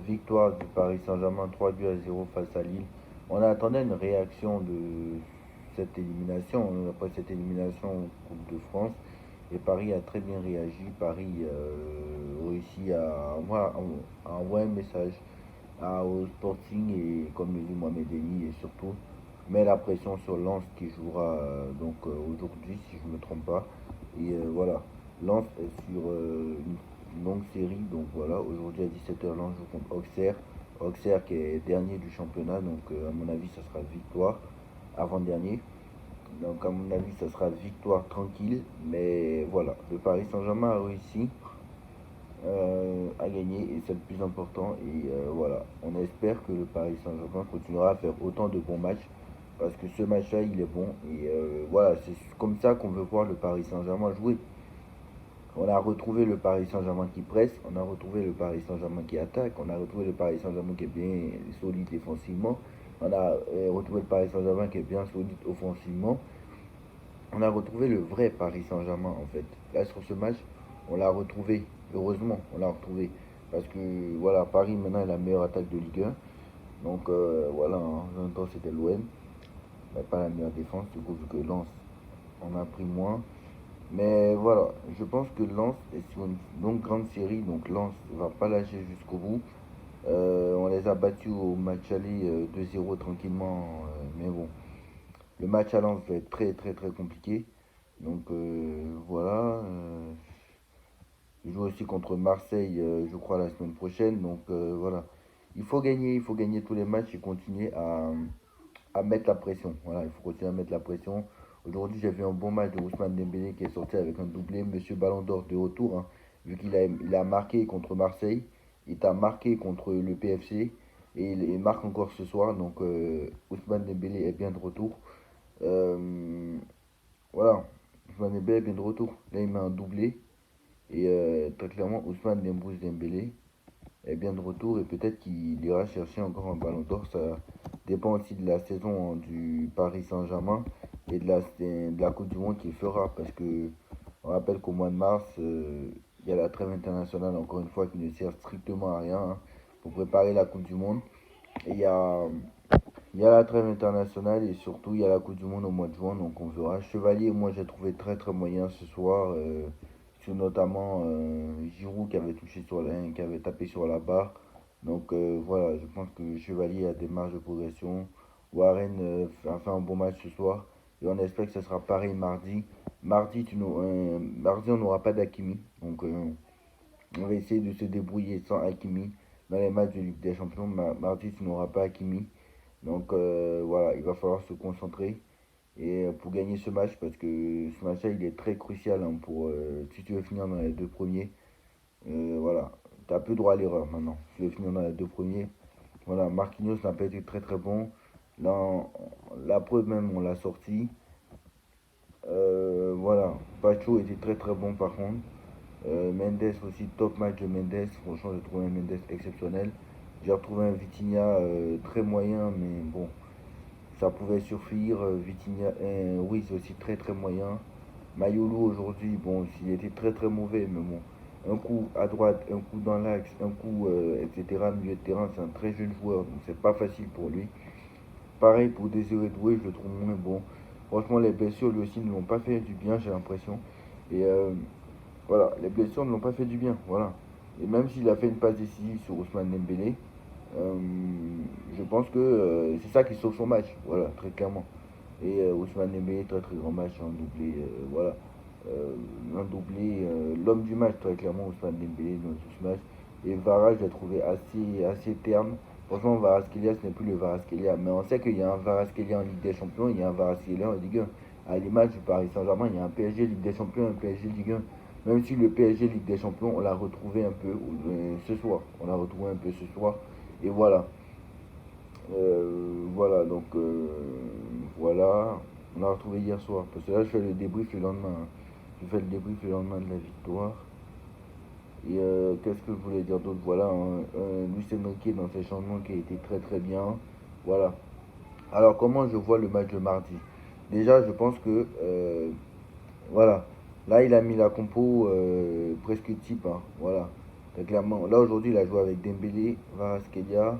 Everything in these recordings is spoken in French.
victoire du Paris Saint-Germain 3-0 face à Lille. On attendait une réaction de cette élimination, après cette élimination en Coupe de France. Et Paris a très bien réagi. Paris réussit à envoyer un message au Sporting et comme le dit Mohamed Eni et surtout met la pression sur Lens qui jouera aujourd'hui si je ne me trompe pas. Et voilà, Lens est sur une longue série. Donc voilà, aujourd'hui à 17h, Lens joue contre Auxerre. Auxerre qui est dernier du championnat. Donc à mon avis, ça sera victoire avant-dernier. Donc à mon avis, ça sera victoire tranquille. Mais voilà, le Paris Saint-Germain a réussi à gagner et c'est le plus important. Et voilà, on espère que le Paris Saint-Germain continuera à faire autant de bons matchs parce que ce match-là, il est bon. Et voilà, c'est comme ça qu'on veut voir le Paris Saint-Germain jouer. On a retrouvé le Paris Saint-Germain qui presse, on a retrouvé le Paris Saint-Germain qui attaque, on a retrouvé le Paris Saint-Germain qui est bien solide défensivement, on a retrouvé le Paris Saint-Germain qui est bien solide offensivement. On a retrouvé le vrai Paris Saint-Germain en fait. Là sur ce match, on l'a retrouvé. Heureusement, on l'a retrouvé. Parce que voilà, Paris maintenant est la meilleure attaque de Ligue 1. Donc voilà, en même temps c'était l'OM. Mais pas la meilleure défense, du coup vu que Lens en a pris moins. Mais voilà, je pense que Lens est sur une longue grande série, donc Lens ne va pas lâcher jusqu'au bout. On les a battus au match aller 2-0 tranquillement, mais bon, le match à Lens va être très très très compliqué. Donc voilà, ils jouent aussi contre Marseille, je crois, la semaine prochaine. Donc voilà, il faut gagner tous les matchs et continuer à mettre la pression. Voilà, il faut continuer à mettre la pression. Aujourd'hui, j'ai vu un bon match de Ousmane Dembélé qui est sorti avec un doublé. Monsieur Ballon d'Or de retour, hein, vu qu'il a marqué contre Marseille, il a marqué contre le PFC et il marque encore ce soir. Donc Ousmane Dembélé est bien de retour. Euh, voilà, Ousmane Dembélé est bien de retour. Là, il met un doublé. Et très clairement, Ousmane Dembélé est bien de retour et peut-être qu'il ira chercher encore un ballon d'or. Ça dépend aussi de la saison du Paris Saint-Germain et de la Coupe du Monde qu'il fera. Parce que on rappelle qu'au mois de mars, il y a la trêve internationale, encore une fois, qui ne sert strictement à rien hein, pour préparer la Coupe du Monde. Et il y a la trêve internationale et surtout il y a la Coupe du Monde au mois de juin, donc on verra. Chevalier, moi j'ai trouvé très très moyen ce soir, sur notamment Giroud qui avait touché sur qui avait tapé sur la barre. Donc voilà, je pense que Chevalier a des marges de progression. Warren a fait un bon match ce soir et on espère que ce sera pareil mardi. Mardi on n'aura pas d'Akimi, donc on va essayer de se débrouiller sans Hakimi dans les matchs de Ligue des Champions. Mardi, tu n'auras pas Hakimi. Donc voilà, il va falloir se concentrer et pour gagner ce match parce que ce match-là il est très crucial hein, pour si tu veux finir dans les deux premiers. Voilà, tu n'as plus droit à l'erreur maintenant. Si tu veux finir dans les deux premiers. Voilà, Marquinhos n'a pas été très très bon. Là, la preuve même, on l'a sorti. Voilà, Pacho était très très bon par contre. Mendes aussi, top match de Mendes. Franchement, j'ai trouvé un Mendes exceptionnel. J'ai retrouvé un Vitinha très moyen, mais bon, ça pouvait suffire. Vitinha, Ruiz aussi très très moyen. Mayolo aujourd'hui, bon, il était très très mauvais, mais bon, un coup à droite, un coup dans l'axe, un coup, etc. Milieu de terrain, c'est un très jeune joueur, donc c'est pas facile pour lui. Pareil pour Désiré Doué, je le trouve moins bon. Franchement, les blessures lui aussi ne l'ont pas fait du bien, j'ai l'impression. Et voilà, les blessures ne l'ont pas fait du bien. Voilà. Et même s'il a fait une passe décisive sur Ousmane Dembélé, euh, je pense que c'est ça qui sauve son match. Voilà, très clairement. Et Ousmane Dembélé, très très grand match, un doublé. Voilà. Un doublé, l'homme du match, très clairement, Ousmane Dembélé dans tout ce match. Et Vara, je l'ai trouvé assez terne. Franchement, Varaskelia, ce n'est plus le Varaskelia. Mais on sait qu'il y a un Varaskelia en Ligue des Champions, il y a un Varaskelia en Ligue 1. À l'image du Paris Saint-Germain, il y a un PSG Ligue des Champions, un PSG Ligue 1. Même si le PSG Ligue des Champions, on l'a retrouvé un peu ce soir. On l'a retrouvé un peu ce soir. Et voilà. Voilà, donc voilà. On l'a retrouvé hier soir. Parce que là, je fais le débrief le lendemain, hein. Je fais le débrief le lendemain de la victoire. Et qu'est-ce que je voulais dire d'autre? Voilà, Luis Enrique dans ses changements qui a été très très bien. Voilà. Alors, comment je vois le match de mardi? Déjà, je pense que voilà. Là, il a mis la compo presque type, hein. Voilà. Très clairement, là aujourd'hui, il a joué avec Dembélé, Kvaratskhelia,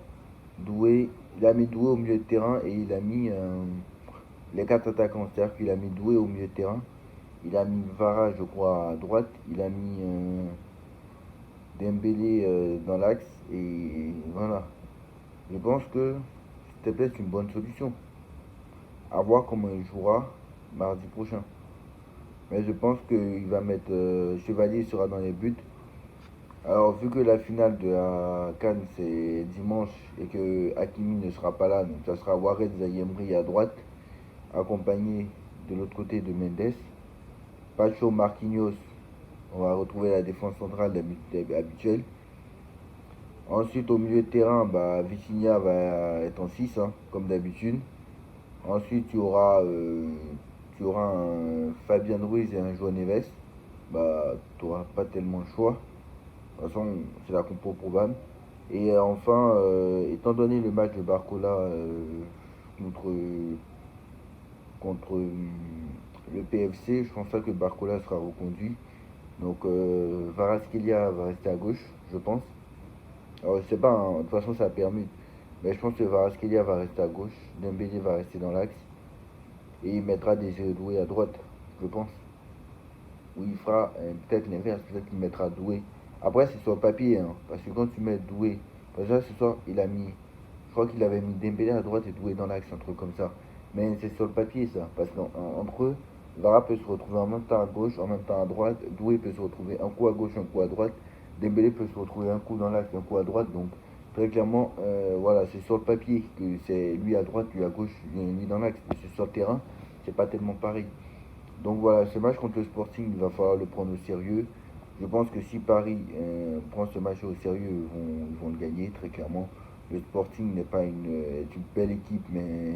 Doué. Il a mis Doué au milieu de terrain et il a mis les quatre attaquants. C'est-à-dire qu'il a mis Doué au milieu de terrain. Il a mis Vara, je crois, à droite. Il a mis Dembélé dans l'axe. Et voilà. Je pense que c'était peut-être une bonne solution. À voir comment il jouera mardi prochain. Mais je pense qu'il va mettre Chevalier sera dans les buts. Alors, vu que la finale de la CAN c'est dimanche et que Hakimi ne sera pas là, donc ça sera Warren Zayemri à droite, accompagné de l'autre côté de Mendes. Pacho Marquinhos, on va retrouver la défense centrale habituelle. Ensuite, au milieu de terrain, bah, Vitinha va être en 6, hein, comme d'habitude. Ensuite, tu auras un Fabien Ruiz et un João Neves. Bah, tu n'auras pas tellement le choix. De toute façon, c'est la compo probable. Et enfin, étant donné le match de Barcola contre, contre le PFC, je pense pas que Barcola sera reconduit. Donc Varaskelia va rester à gauche, je pense. Alors je sais pas, hein, de toute façon ça a permis. Mais je pense que Varaskelia va rester à gauche, Dembélé va rester dans l'axe. Et il mettra des Doué à droite, je pense. Ou il fera peut-être l'inverse, peut-être qu'il mettra Doué. Après c'est sur le papier, hein, parce que quand tu mets Doué, parce que là ce soir il a mis, je crois qu'il avait mis Dembélé à droite et Doué dans l'axe, un truc comme ça. Mais c'est sur le papier ça, parce qu'entre eux, Vara peut se retrouver en même temps à gauche, en même temps à droite, Doué peut se retrouver un coup à gauche, un coup à droite, Dembélé peut se retrouver un coup dans l'axe, un coup à droite, donc très clairement, voilà, c'est sur le papier que c'est lui à droite, lui à gauche, lui dans l'axe, mais c'est sur le terrain, c'est pas tellement pareil. Donc voilà, ce match contre le Sporting, il va falloir le prendre au sérieux. Je pense que si Paris prend ce match au sérieux, ils vont le gagner très clairement. Le Sporting n'est pas est une belle équipe, mais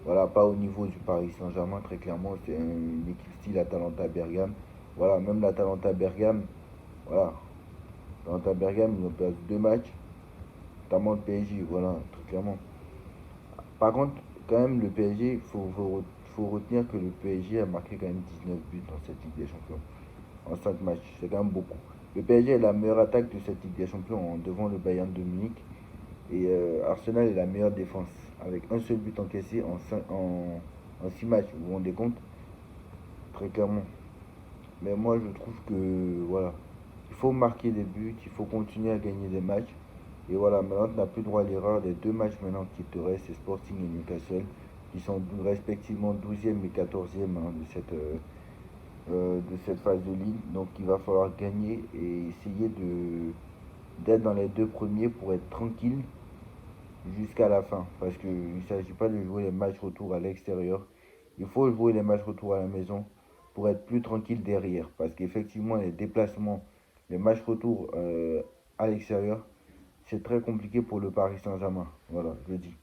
voilà, pas au niveau du Paris Saint-Germain, très clairement. C'est une équipe style Atalanta Bergame. Voilà, même l'Atalanta Bergame, voilà. Atalanta Bergame, ils ont perdu deux matchs, notamment le PSG, voilà, très clairement. Par contre, quand même, le PSG, faut retenir que le PSG a marqué quand même 19 buts dans cette Ligue des Champions en 5 matchs. C'est quand même beaucoup. Le PSG est la meilleure attaque de cette Ligue des Champions devant le Bayern de Munich. Et Arsenal est la meilleure défense avec un seul but encaissé en 6 matchs. Vous vous rendez compte? Très clairement. Mais moi, je trouve que voilà, il faut marquer des buts, il faut continuer à gagner des matchs. Et voilà, maintenant, tu n'as plus droit à l'erreur. Les deux matchs maintenant qui te restent, c'est Sporting et Newcastle, qui sont respectivement 12e et 14e hein, de cette phase de ligue. Donc il va falloir gagner et essayer d'être dans les deux premiers pour être tranquille jusqu'à la fin. Parce qu'il ne s'agit pas de jouer les matchs retour à l'extérieur. Il faut jouer les matchs retour à la maison pour être plus tranquille derrière. Parce qu'effectivement, les déplacements, les matchs retour à l'extérieur, c'est très compliqué pour le Paris Saint-Germain. Voilà, je le dis.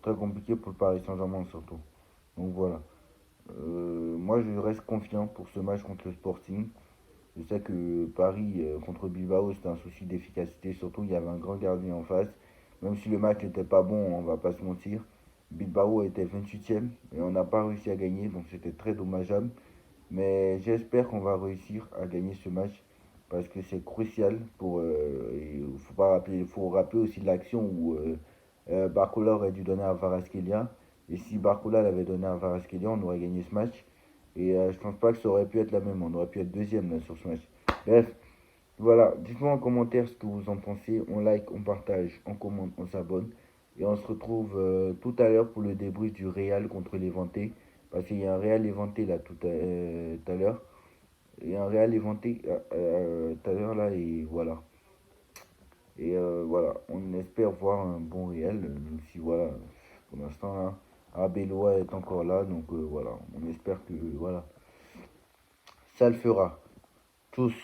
Très compliqué pour le Paris Saint-Germain surtout. Donc voilà. Moi, je reste confiant pour ce match contre le Sporting. Je sais que Paris contre Bilbao, c'était un souci d'efficacité. Surtout, il y avait un grand gardien en face. Même si le match n'était pas bon, on va pas se mentir. Bilbao était 28e et on n'a pas réussi à gagner. Donc, c'était très dommageable. Mais j'espère qu'on va réussir à gagner ce match parce que c'est crucial pour. Il faut rappeler aussi l'action où Barcola aurait dû donner à Varaskelia. Et si Barcola l'avait donné à Varaskelia, on aurait gagné ce match. Et je pense pas que ça aurait pu être la même. On aurait pu être deuxième là, sur ce match. Bref, voilà. Dites-moi en commentaire ce que vous en pensez. On like, on partage, on commente, on s'abonne. Et on se retrouve tout à l'heure pour le débrief du Real contre l'Eventé. Parce qu'il y a un Real Eventé là tout à l'heure. Il y a un Real Eventé tout à l'heure là. Et voilà. Et voilà. On espère voir un bon Real. Même si voilà. Pour l'instant là. Abeloa est encore là. Donc voilà. On espère que voilà. Ça le fera. Tous.